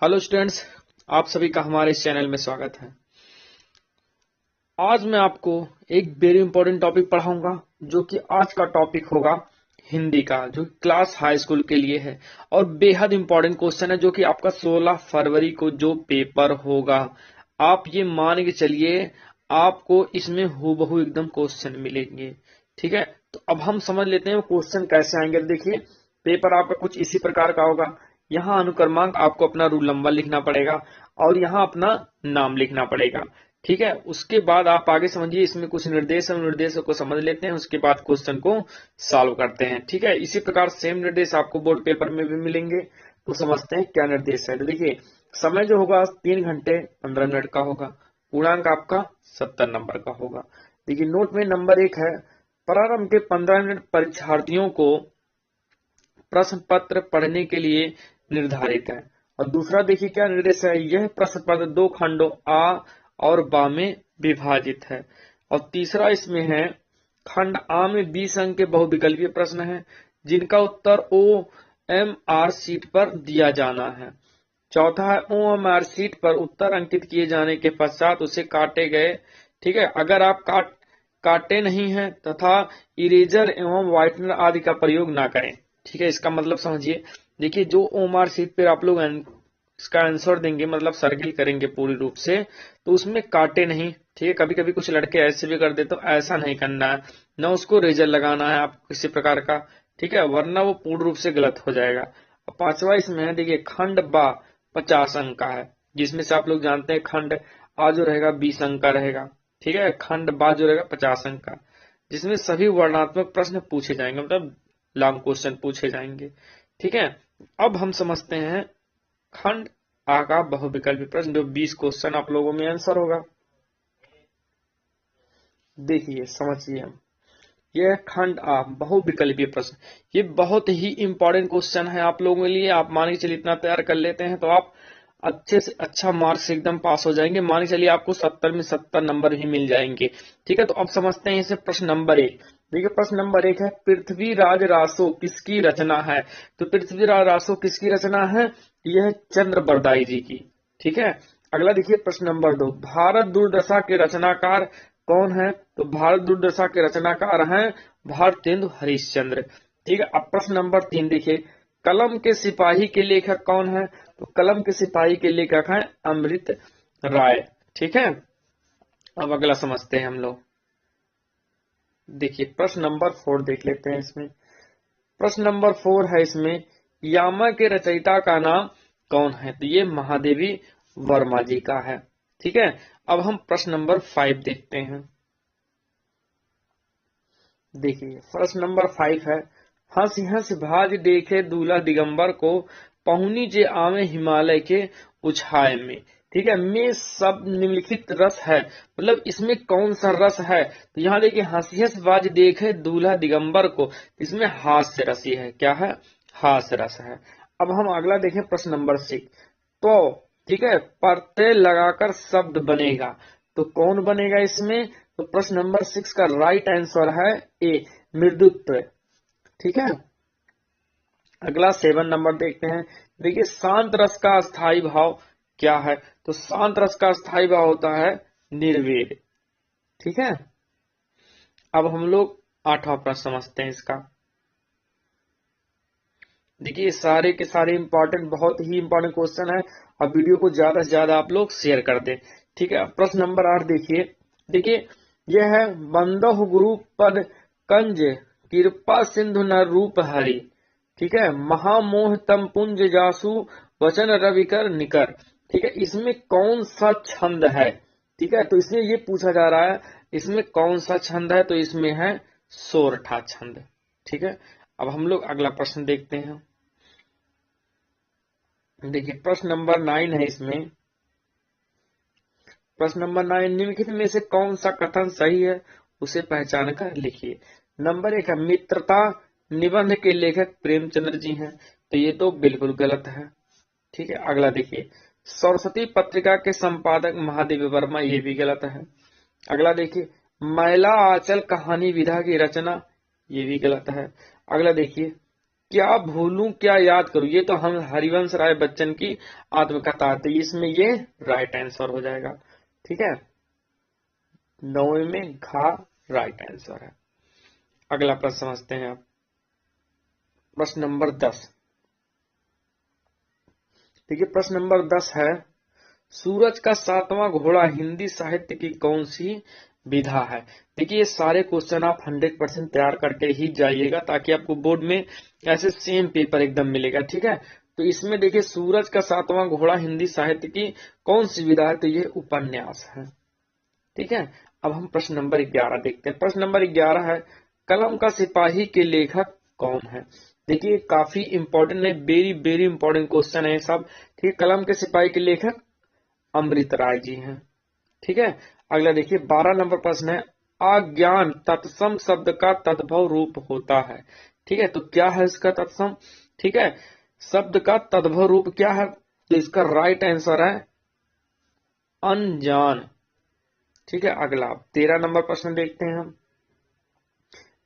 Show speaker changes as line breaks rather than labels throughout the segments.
Hello students, आप सभी का हमारे इस चैनल में स्वागत है। आज मैं आपको एक वेरी इंपॉर्टेंट टॉपिक पढ़ाऊंगा जो कि आज का टॉपिक होगा हिंदी का, जो क्लास हाई स्कूल के लिए है और बेहद इंपॉर्टेंट क्वेश्चन है जो कि आपका 16 फरवरी को जो पेपर होगा, आप ये मान के चलिए आपको इसमें हूबहू एकदम क्वेश्चन मिलेंगे। ठीक है, तो अब हम समझ लेते हैं क्वेश्चन कैसे आएंगे। देखिए, पेपर आपका कुछ इसी प्रकार का होगा। यहाँ अनुक्रमांक आपको अपना रूल नंबर लिखना पड़ेगा और यहाँ अपना नाम लिखना पड़ेगा। ठीक है, उसके बाद आप आगे समझिए, इसमें कुछ निर्देश है, निर्देशों को समझ लेते हैं, उसके बाद क्वेश्चन को सॉल्व करते हैं। ठीक है, इसी प्रकार सेम निर्देश आपको बोर्ड पेपर में भी मिलेंगे। तो समझते हैं क्या निर्देश है। तो देखिए, समय जो होगा 3 घंटे 15 मिनट का होगा। पूर्णांक आपका 70 नंबर का होगा। देखिए, नोट में नंबर 1 है, प्रारंभ के 15 मिनट परीक्षार्थियों को प्रश्न पत्र पढ़ने के लिए निर्धारित है। और दूसरा देखिए क्या निर्देश है, यह प्रश्न पत्र 2 खंडों आ और बा में विभाजित है। और तीसरा इसमें है, खंड आ में 20 अंक के बहुविकल्पीय प्रश्न हैं जिनका उत्तर OMR शीट पर दिया जाना है। चौथा है, OMR शीट पर उत्तर अंकित किए जाने के पश्चात उसे काटे गए। ठीक है, अगर आप काटे नहीं हैं तथा इरेजर एवं व्हाइटनर आदि का प्रयोग ना करें। ठीक है, इसका मतलब समझिए। देखिए, जो OMR शीट पर आप लोग इसका आंसर देंगे, मतलब सर्किल करेंगे पूरी रूप से, तो उसमें काटे नहीं। ठीक है, कभी कभी कुछ लड़के ऐसे भी कर देते, तो ऐसा नहीं करना है, न उसको रेजर लगाना है आप किसी प्रकार का। ठीक है, वरना वो पूर्ण रूप से गलत हो जाएगा। और पांचवा इसमें है, देखिए, खंड बा 50 अंक का है, जिसमें से आप लोग जानते हैं खंड आ जो रहेगा 20 अंक का रहेगा। ठीक है, खंड बा जो रहेगा 50 अंक का, जिसमें सभी वर्णनात्मक प्रश्न पूछे जाएंगे, मतलब लॉन्ग क्वेश्चन पूछे जाएंगे। ठीक है, अब हम समझते हैं खंड आ का बहुविकल्पी प्रश्न, जो 20 क्वेश्चन आप लोगों में आंसर होगा। देखिए समझिए, हम यह खंड आ बहुविकल्पीय प्रश्न, ये बहुत ही इंपॉर्टेंट क्वेश्चन है आप लोगों के लिए। आप मान के चलिए इतना तैयार कर लेते हैं तो आप अच्छे से अच्छा मार्क्स एकदम पास हो जाएंगे। मान के चलिए आपको 70 में 70 नंबर भी मिल जाएंगे। ठीक है, तो अब समझते हैं इसे। प्रश्न नंबर 1, देखिए प्रश्न नंबर 1 है, पृथ्वीराज रासो किसकी रचना है। तो पृथ्वीराज रासो किसकी रचना है, यह चंद्र बरदाई जी की। ठीक है, अगला देखिए प्रश्न नंबर 2, भारत दुर्दशा के रचनाकार कौन है। तो भारत दुर्दशा के रचनाकार हैं भारतेंदु हरिश्चंद्र। ठीक है, अब प्रश्न नंबर 3 देखिए, कलम के सिपाही के लेखक कौन है। तो कलम के सिपाही के लेखक हैं अमृत राय। ठीक है, अब अगला समझते हैं हम लोग। देखिए प्रश्न नंबर 4 देख लेते हैं इसमें। प्रश्न नंबर 4 है इसमें, यामा के रचयिता का नाम कौन है। तो ये महादेवी वर्मा जी का है। ठीक है, अब हम प्रश्न नंबर 5 देखते हैं। देखिए प्रश्न नंबर 5 है, हंस हंस भाज देखे दूल्हा दिगंबर को, पहुनी जे आवे हिमालय के उछाए में। ठीक है, में सब निम्नलिखित रस है, मतलब इसमें कौन सा रस है। तो यहाँ देखिए, हंसी हंस बाज देखे दूल्हा दिगंबर को, इसमें हास्य रसी है। क्या है, हास्य रस है। अब हम अगला देखें प्रश्न नंबर 6, तो ठीक है, प्रत्यय लगाकर शब्द बनेगा। तो कौन बनेगा इसमें। तो प्रश्न नंबर 6 का राइट आंसर है ए, मृदुत्व। ठीक है, अगला 7 नंबर देखते हैं। देखिए, शांत रस का स्थायी भाव क्या है। तो शांत रस का स्थायी भाव होता है निर्वेद। ठीक है, अब हम लोग 8वां प्रश्न समझते हैं इसका। देखिए, सारे के सारे इंपॉर्टेंट, बहुत ही इंपॉर्टेंट क्वेश्चन है। अब वीडियो को ज्यादा से ज्यादा आप लोग शेयर कर दें। ठीक है, प्रश्न नंबर 8 देखिए। देखिए, यह है, बंदह गुरु पद कंज कृपा सिंधु न रूप हरि। ठीक है, महामोह तम पुंज जासु वचन रविकर निकर। ठीक है, इसमें कौन सा छंद है। ठीक है, तो इसमें ये पूछा जा रहा है, इसमें कौन सा छंद है। तो इसमें है सोरठा छंद। ठीक है, अब हम लोग अगला प्रश्न देखते हैं। देखिए प्रश्न नंबर 9 है इसमें। प्रश्न नंबर 9, निम्नलिखित में से कौन सा कथन सही है, उसे पहचान कर लिखिए। नंबर 1 है, मित्रता निबंध के लेखक प्रेमचंद्र जी हैं। तो ये तो बिल्कुल गलत है। ठीक है, अगला देखिए, सरस्वती पत्रिका के संपादक महादेवी वर्मा, ये भी गलत है। अगला देखिए, महिला आंचल कहानी विधा की रचना, ये भी गलत है। अगला देखिए, क्या भूलूं क्या याद करूं, ये तो हम हरिवंश राय बच्चन की आत्मकथा थी, इसमें ये राइट आंसर हो जाएगा। ठीक है, 9 में घा राइट आंसर है। अगला प्रश्न समझते हैं आप। प्रश्न नंबर 10। देखिए प्रश्न नंबर 10 है, सूरज का 7वां घोड़ा हिंदी साहित्य की कौन सी विधा है। देखिए ये सारे क्वेश्चन आप 100% तैयार करके ही जाइएगा, ताकि आपको बोर्ड में ऐसे सेम पेपर एकदम मिलेगा। ठीक है, तो इसमें देखिए सूरज का 7वां घोड़ा हिंदी साहित्य की कौन सी विधा है, तो ये उपन्यास है। ठीक है, अब हम प्रश्न नंबर 11 देखते हैं। प्रश्न नंबर 11 है, कलम का सिपाही के लेखक कौन है। देखिए काफी इंपॉर्टेंट है, वेरी वेरी इंपॉर्टेंट क्वेश्चन है सब। ठीक है, कलम के सिपाही के लेखक अमृत राय जी हैं। ठीक है, अगला देखिए 12 नंबर प्रश्न है, अज्ञान तत्सम शब्द का तद्भव रूप होता है। ठीक है, तो क्या है इसका तत्सम। ठीक है, शब्द का तद्भव रूप क्या है, तो इसका राइट आंसर है अनजान। ठीक है, अगला 13 नंबर प्रश्न देखते हैं हम।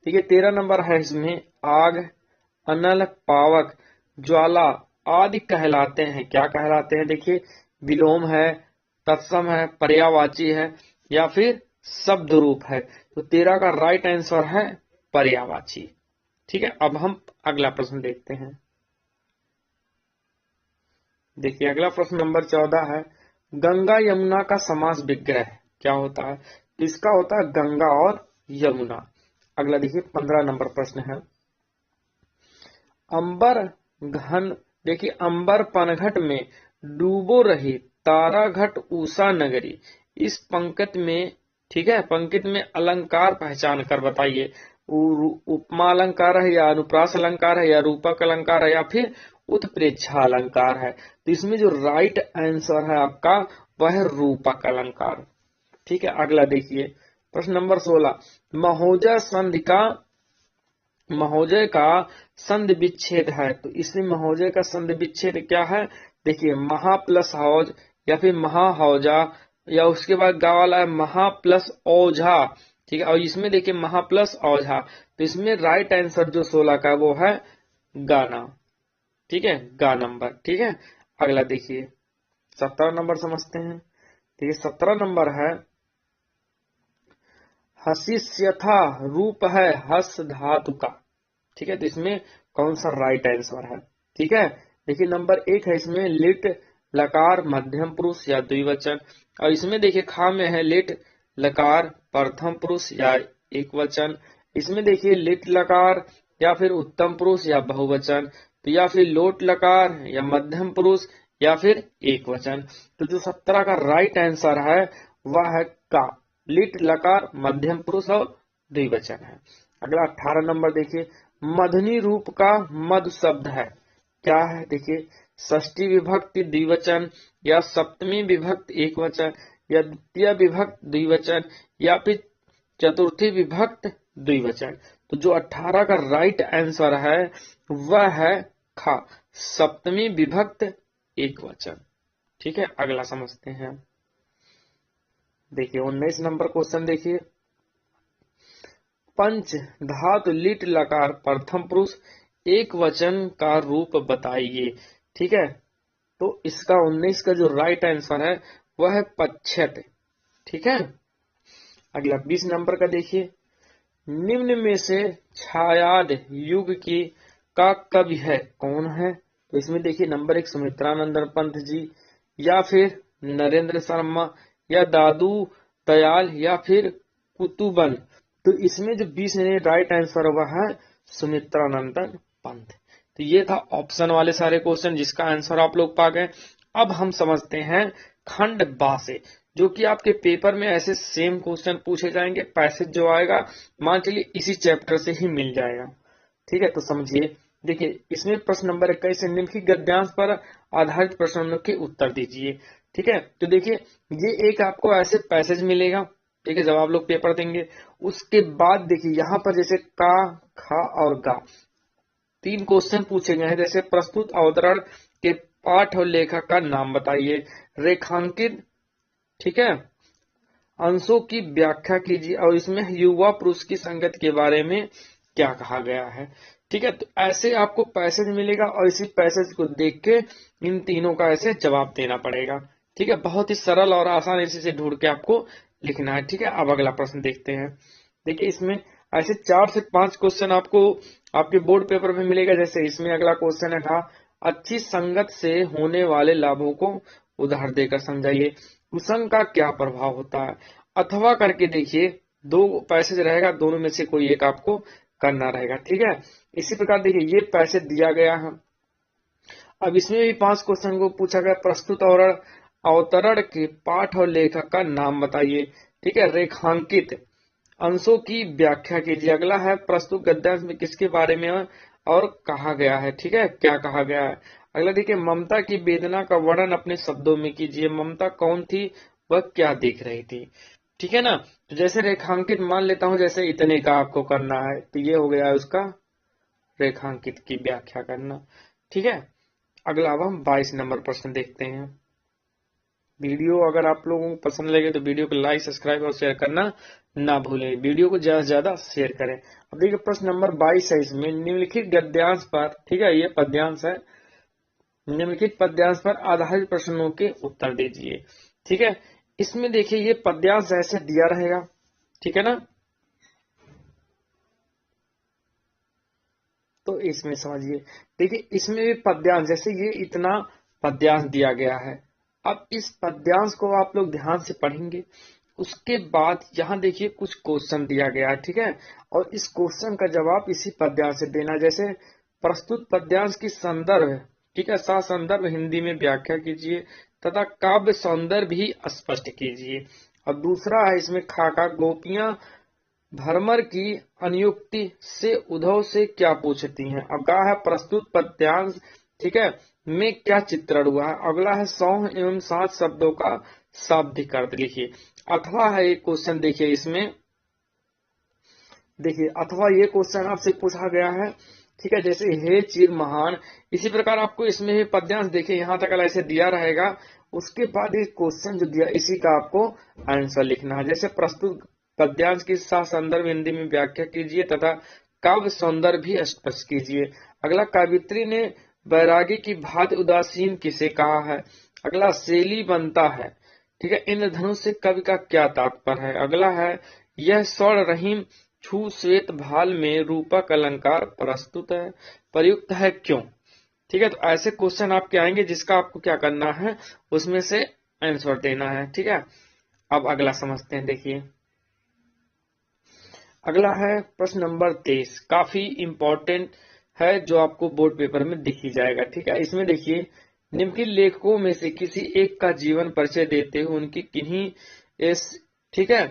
ठीक है, 13 नंबर है इसमें, आग, अनल, पावक, ज्वाला आदि कहलाते हैं, क्या कहलाते हैं। देखिए विलोम है, तत्सम है, पर्यायवाची है, या फिर शब्द रूप है। तो 13 का राइट आंसर है पर्यायवाची। ठीक है, अब हम अगला प्रश्न देखते हैं। देखिए अगला प्रश्न नंबर 14 है, गंगा यमुना का समास विग्रह क्या होता है। इसका होता है गंगा और यमुना। अगला देखिए 15 नंबर प्रश्न है, अंबर घन, देखिए अंबर पनघट में डूबो रही तारा घट उषा नगरी, इस पंक्ति में, ठीक है, पंक्ति में अलंकार पहचान कर बताइए। उपमा अलंकार है, या अनुप्रास अलंकार है, या रूपक अलंकार है, या फिर उत्प्रेक्षा अलंकार है। तो इसमें जो राइट आंसर है आपका वह है रूपक अलंकार। ठीक है, अगला देखिए प्रश्न नंबर 16, महोदय संधि का, महोदय का संधि विच्छेद है। तो इसमें महोदय का संधि विच्छेद क्या है। देखिए महा प्लस हौज, या फिर महाहौजा, या उसके बाद गा वाला है महा प्लस औझा। ठीक है, और इसमें देखिए महा प्लस औझा, तो इसमें राइट आंसर जो 16 का वो है गाना। ठीक है, गा नंबर। ठीक है, अगला देखिए 17 नंबर समझते हैं। ठीक है, 17 नंबर है, हसिष्यथा रूप है हस धातु का। ठीक है, तो इसमें कौन सा राइट आंसर है। ठीक है, देखिए नंबर 1 है इसमें लिट लकार मध्यम पुरुष या द्विवचन, और इसमें देखिए खा में है लिट लकार प्रथम पुरुष या एक वचन। इसमें देखिए लिट लकार या फिर उत्तम पुरुष या बहुवचन, तो या फिर लोट लकार या मध्यम पुरुष या फिर एक वचन। तो जो 17 का राइट आंसर है वह है का, लिट लकार मध्यम पुरुष और द्विवचन है। अगला 18 नंबर देखिए, मधुनी रूप का मधु शब्द है, क्या है। देखिए षष्ठी विभक्ति द्विवचन, या सप्तमी विभक्ति एक वचन, या द्वितीय विभक्ति द्विवचन, या फिर चतुर्थी विभक्त द्विवचन। तो जो 18 का राइट आंसर है वह है खा, सप्तमी विभक्त एक वचन। ठीक है, अगला समझते हैं। देखिए 19 नंबर क्वेश्चन देखिए, पंच धातु लिट लकार प्रथम पुरुष एक वचन का रूप बताइए। ठीक है, तो इसका 19 का जो राइट आंसर है वह है पच्छत। ठीक है, अगला 20 नंबर का देखिए, निम्न में से छायाद युग की का कवि है कौन है। तो इसमें देखिए नंबर 1 सुमित्रानंदन पंत जी, या फिर नरेंद्र शर्मा, या दादू दयाल, या फिर कुतुबन। तो इसमें जो 20 में राइट आंसर हुआ है सुमित्रानंदन पंत। तो ये था ऑप्शन वाले सारे क्वेश्चन जिसका आंसर आप लोग पा गए। अब हम समझते हैं खंड बा से, जो कि आपके पेपर में ऐसे सेम क्वेश्चन पूछे जाएंगे, पैसेज जो आएगा मान चलिए इसी चैप्टर से ही मिल जाएगा। ठीक है, तो समझिए। देखिए इसमें प्रश्न नंबर 21 से निम्नलिखित गद्यांश पर आधारित प्रश्नों के उत्तर दीजिए। ठीक है, तो देखिए ये एक आपको ऐसे पैसेज मिलेगा। ठीक है, जब आप लोग पेपर देंगे उसके बाद देखिए यहाँ पर जैसे का, खा और गा 3 क्वेश्चन पूछे गए हैं। जैसे प्रस्तुत अवतरण के पाठ और लेखक का नाम बताइए, रेखांकित, ठीक है, अंशों की व्याख्या कीजिए, और इसमें युवा पुरुष की संगत के बारे में क्या कहा गया है। ठीक है, तो ऐसे आपको पैसेज मिलेगा और इसी पैसेज को देख के इन तीनों का ऐसे जवाब देना पड़ेगा। ठीक है, बहुत ही सरल और आसान इसी से ढूंढ के आपको लिखना है। ठीक है, अब अगला प्रश्न देखते हैं। देखिए इसमें ऐसे 4 से 5 क्वेश्चन आपको आपके बोर्ड पेपर में मिलेगा। जैसे इसमें अगला क्वेश्चन है था, अच्छी संगत से होने वाले लाभों को उदाहरण देकर समझाइए। कुसंग का क्या प्रभाव होता है? अथवा करके देखिए, 2 पैसेज रहेगा, दोनों में से कोई एक आपको करना रहेगा। ठीक है, इसी प्रकार देखिए ये पैसेज दिया गया है। अब इसमें भी 5 क्वेश्चन को पूछा गया, प्रस्तुत और अवतरण के पाठ और लेखक का नाम बताइए। ठीक है, रेखांकित अंशों की व्याख्या कीजिए। अगला है, प्रस्तुत गद्यांश में किसके बारे में और कहा गया है? ठीक है, क्या कहा गया है? अगला देखिए, ममता की वेदना का वर्णन अपने शब्दों में कीजिए। ममता कौन थी, वह क्या देख रही थी? ठीक है ना, तो जैसे रेखांकित मान लेता हूं, जैसे इतने का आपको करना है, तो ये हो गया उसका रेखांकित की व्याख्या करना। ठीक है, अगला अब हम 22 नंबर प्रश्न देखते हैं। वीडियो अगर आप लोगों को पसंद लगे तो वीडियो को लाइक, सब्सक्राइब और शेयर करना ना भूलें। वीडियो को ज्यादा से ज्यादा शेयर करें। अब देखिए प्रश्न नंबर 22 है, इसमें निम्नलिखित गद्यांश पर, ठीक है ये पद्यांश है, निम्नलिखित पद्यांश पर आधारित प्रश्नों के उत्तर दीजिए। ठीक है, इसमें देखिए ये पद्यांश ऐसे दिया रहेगा। ठीक है ना, तो इसमें समझिए, देखिए इसमें भी पद्यांश, जैसे ये इतना पद्यांश दिया गया है। अब इस पद्यांश को आप लोग ध्यान से पढ़ेंगे। उसके बाद यहाँ देखिए कुछ क्वेश्चन दिया गया है। ठीक है, और इस क्वेश्चन का जवाब इसी पद्यांश से देना। जैसे प्रस्तुत पद्यांश की संदर्भ, ठीक है, सा संदर्भ हिंदी में व्याख्या कीजिए तथा काव्य सौंदर्य भी स्पष्ट कीजिए। और दूसरा है इसमें, खाका गोपियां भरमर की अनुयुक्ति से उद्धव से क्या पूछती हैं? अगला है, प्रस्तुत पद्यांश, ठीक है, में क्या चित्रण हुआ है? अगला है, सौह एवं सात शब्दों का शाब्दिक अर्थ लिखिए। अथवा है एक क्वेश्चन, देखिए इसमें, देखिए अथवा ये क्वेश्चन आपसे पूछा गया है। ठीक है, जैसे हे चिर महान, इसी प्रकार आपको इसमें भी पद्यांश देखिए यहाँ तक ऐसे दिया रहेगा। उसके बाद एक क्वेश्चन जो दिया, इसी का आपको आंसर लिखना है। जैसे प्रस्तुत पद्यांश की संदर्भ हिंदी में व्याख्या कीजिए तथा काव्य सौंदर्य भी स्पष्ट कीजिए। अगला, कवित्री ने बैरागी की भांति उदासीन किसे कहा है? अगला, शैली बनता है। ठीक है, इंद्रधनुष से कवि का क्या तात्पर्य है? अगला है, यह स्वर्ण रहीम छू श्वेत भाल में रूपक अलंकार प्रस्तुत है, प्रयुक्त है क्यों? ठीक है, तो ऐसे क्वेश्चन आपके आएंगे जिसका आपको क्या करना है, उसमें से आंसर देना है। ठीक है, अब अगला समझते हैं। देखिए अगला है प्रश्न नंबर 23, काफी इंपॉर्टेंट है, जो आपको बोर्ड पेपर में दिख ही जाएगा। ठीक है, इसमें देखिए, निम्नलिखित लेखकों में से किसी एक का जीवन परिचय देते हुए उनकी किन्हीं इस, ठीक है,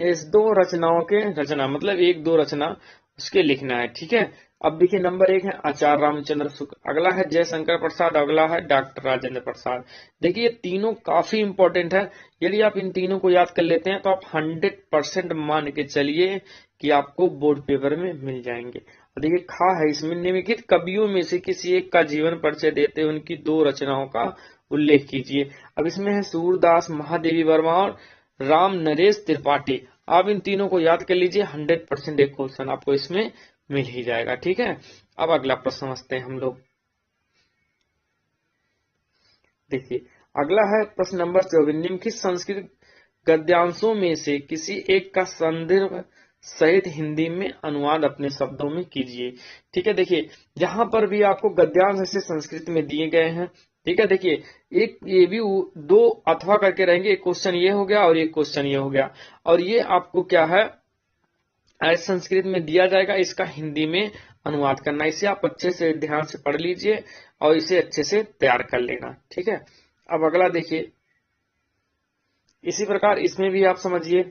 इस 2 रचनाओं के रचना, मतलब 1-2 रचना उसके लिखना है। ठीक है, अब देखिए नंबर 1 है आचार्य रामचंद्र शुक्ल, अगला है जयशंकर प्रसाद, अगला है डॉक्टर राजेंद्र प्रसाद। देखिए ये तीनों काफी इंपॉर्टेंट है। यदि आप इन तीनों को याद कर लेते हैं तो आप 100% मान के चलिए कि आपको बोर्ड पेपर में मिल जाएंगे। देखिए खा है, इसमें निम्नलिखित कवियों में से किसी एक का जीवन परिचय देते हुए उनकी 2 रचनाओं का उल्लेख कीजिए। अब इसमें है सूरदास, महादेवी वर्मा और राम नरेश त्रिपाठी। आप इन तीनों को याद कर लीजिए, 100% एक क्वेश्चन आपको इसमें मिल ही जाएगा। ठीक है, अब अगला प्रश्न समझते हैं हम लोग। देखिए अगला है प्रश्न नंबर 24, निम्नलिखित संस्कृत गद्यांशों में से किसी एक का संदर्भ सहित हिंदी में अनुवाद अपने शब्दों में कीजिए। ठीक है, देखिए यहाँ पर भी आपको गद्यांश ऐसे संस्कृत में दिए गए हैं। ठीक है, देखिए एक ये भी 2 अथवा करके रहेंगे, एक क्वेश्चन ये हो गया और एक क्वेश्चन ये हो गया, और ये आपको क्या है, आज संस्कृत में दिया जाएगा, इसका हिंदी में अनुवाद करना। इसे आप अच्छे से ध्यान से पढ़ लीजिए और इसे अच्छे से तैयार कर लेना। ठीक है, अब अगला देखिए, इसी प्रकार इसमें भी आप समझिए।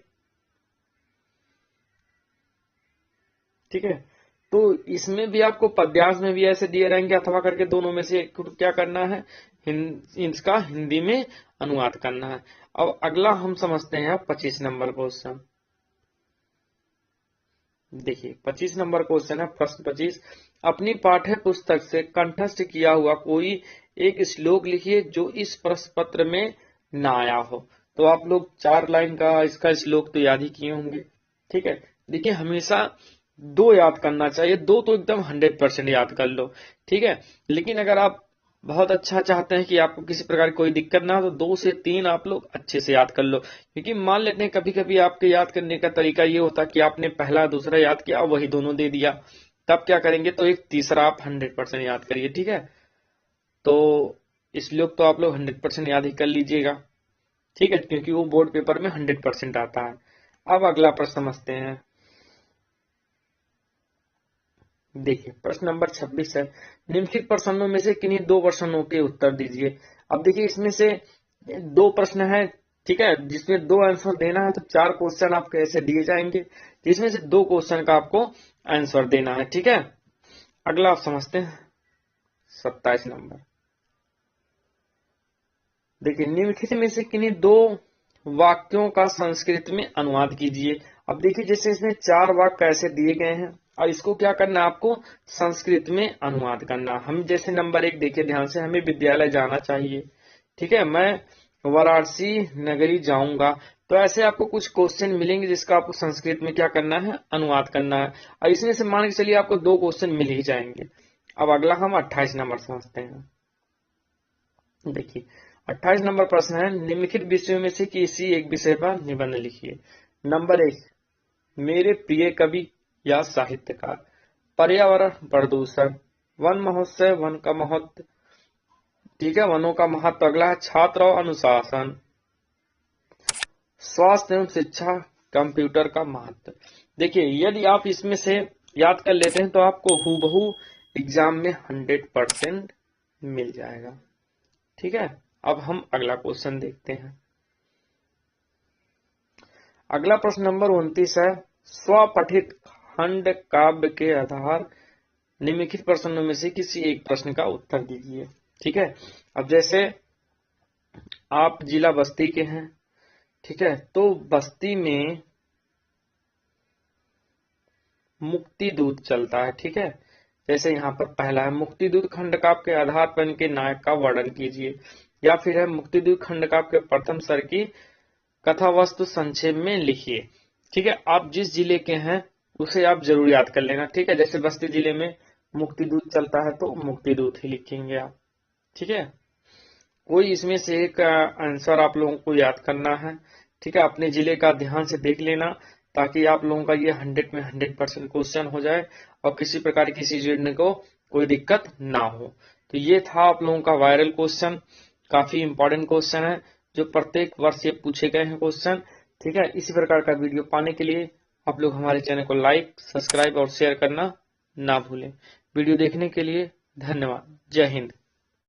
ठीक है, तो इसमें भी आपको पद्यांश में भी ऐसे दिए रहेंगे अथवा करके, दोनों में से क्या करना है, इसका हिंदी में अनुवाद करना है। अब अगला हम समझते हैं 25 नंबर क्वेश्चन। देखिए 25 नंबर क्वेश्चन है, प्रश्न 25, अपनी पाठ्य पुस्तक से कंठस्थ किया हुआ कोई एक श्लोक लिखिए जो इस प्रश्न पत्र में ना आया हो। तो आप लोग 4 लाइन का इसका श्लोक तो याद ही किए होंगे। ठीक है, देखिए हमेशा 2 याद करना चाहिए, 2 तो एकदम 100% याद कर लो, ठीक है। लेकिन अगर आप बहुत अच्छा चाहते हैं कि आपको किसी प्रकार की कोई दिक्कत ना हो, तो 2 से 3 आप लोग अच्छे से याद कर लो। क्योंकि मान लेते हैं कभी कभी आपके याद करने का तरीका ये होता है कि आपने पहला दूसरा याद किया, वही दोनों दे दिया, तब क्या करेंगे, तो एक तीसरा आप 100% याद करिए, ठीक है। तो इसलिए तो आप लोग 100% याद ही कर लीजिएगा, ठीक है, क्योंकि वो बोर्ड पेपर में 100% आता है। अब अगला प्रश्न समझते हैं। देखिए प्रश्न नंबर 26 है, निम्नलिखित प्रश्नों में से किन्हीं 2 प्रश्नों के उत्तर दीजिए। अब देखिए इसमें से 2 प्रश्न है, ठीक है, जिसमें 2 आंसर देना है, तो 4 क्वेश्चन आप कैसे दिए जाएंगे, जिसमें से 2 क्वेश्चन का आपको आंसर देना है, ठीक है। अगला आप समझते हैं 27 नंबर। देखिए निम्नलिखित में से किन्हीं 2 वाक्यों का संस्कृत में अनुवाद कीजिए। अब देखिए जैसे इसमें 4 वाक्य ऐसे दिए गए हैं, और इसको क्या करना है, आपको संस्कृत में अनुवाद करना। हम जैसे नंबर 1 देखिए ध्यान से, हमें विद्यालय जाना चाहिए, ठीक है, मैं वाराणसी नगरी जाऊंगा। तो ऐसे आपको कुछ क्वेश्चन मिलेंगे जिसका आपको संस्कृत में क्या करना है, अनुवाद करना है, और इसमें से मान के चलिए आपको 2 क्वेश्चन मिल ही जाएंगे। अब अगला हम 28 नंबर समझते हैं। देखिए 28 नंबर प्रश्न है, निम्नलिखित विषयों में से किसी एक विषय पर निबंध लिखिए। नंबर 1, मेरे प्रिय कवि या साहित्यकार, पर्यावरण प्रदूषण, वन महोत्सव, वन का महत्व, ठीक है, वनों का महत्व। अगला है छात्र और अनुशासन, स्वास्थ्य एवं शिक्षा, कंप्यूटर का महत्व। देखिए यदि आप इसमें से याद कर लेते हैं तो आपको हूबहू एग्जाम में 100% मिल जाएगा, ठीक है। अब हम अगला क्वेश्चन देखते हैं। अगला प्रश्न नंबर 29 है, स्वपठित खंड काव्य के आधार निम्नलिखित प्रश्नों में से किसी एक प्रश्न का उत्तर दीजिए, ठीक है। अब जैसे आप जिला बस्ती के हैं, ठीक है, तो बस्ती में मुक्ति दूत चलता है, ठीक है। जैसे यहाँ पर पहला है, मुक्ति दूत खंड काव्य के आधार पर इनके नायक का वर्णन कीजिए। या फिर है, मुक्ति दूत खंड काव्य के प्रथम सर की कथा वस्तु संक्षेप में लिखिए, ठीक है। आप जिस जिले के हैं उसे आप जरूर याद कर लेना, ठीक है। जैसे बस्ती जिले में मुक्ति दूत चलता है तो मुक्ति दूत ही लिखेंगे आप, ठीक है। कोई इसमें से एक आंसर आप लोगों को याद करना है, ठीक है। अपने जिले का ध्यान से देख लेना, ताकि आप लोगों का ये 100 में 100% क्वेश्चन हो जाए और किसी प्रकार की सीजन को कोई दिक्कत ना हो। तो ये था आप लोगों का वायरल क्वेश्चन, काफी इंपॉर्टेंट क्वेश्चन है, जो प्रत्येक वर्ष ये पूछे गए हैं क्वेश्चन, ठीक है। इसी प्रकार का वीडियो पाने के लिए आप लोग हमारे चैनल को लाइक, सब्सक्राइब और शेयर करना ना भूलें। वीडियो देखने के लिए धन्यवाद। जय हिंद।